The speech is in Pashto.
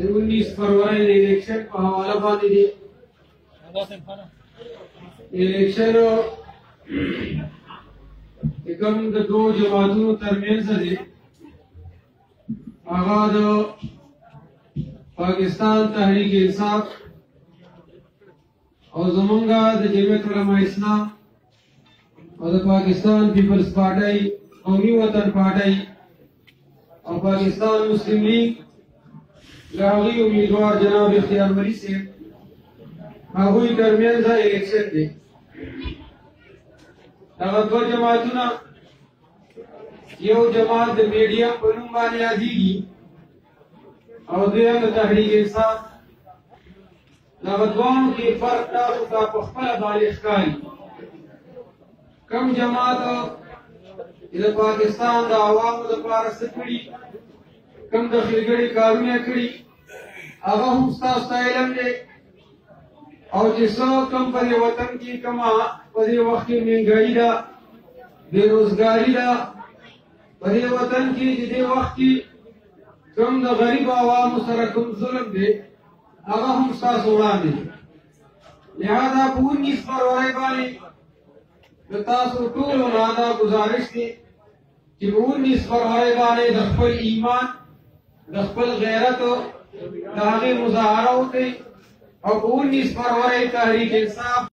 19 फरवरी د इलेक्शन په حواله باندې دي इलेक्शन کوم د دوه جماعتونو ترمنځ دي هغه د پاکستان تحریک انصاف او زمونږه د جمعیت علماء اسلام او د پاکستان پیپلز پارټي قومي وطن پارټي او پاکستان مسلم لیگ لاغي امیدوار جناب اختیار مری سے هغوی ترمنځ الیکشن دی هغه دوه جماعتونه یو جماعت د میډیا په نوم باندې یادېږي او دویم د تحریک انصاف دغه دوانو کې فرق تاسو ته په خپله باندې ښکاري کم جماعت د پاکستان د عوامو دپاره څه کړي کم د ښېګړې کارونه کړي هغه هم ستاسو ته علم دی او چې څه کم په دې وطن کې کومه په دې وخت کې مهنګایي ده بېروزګاري ده په دې وطن کې چې دې وخت کې کوم د غریب عوامو سره کوم ظلم دی هغه هم ستاسو وړاندې دی لہذا په 19 فروری باندې د تاسو ټولو نه دا ګزارش دی چې په 19 فروری باندې د خپل ایمان د خپل غیرت د هغې مظاهره وکړئ او په 19 فروری تحریک انصاف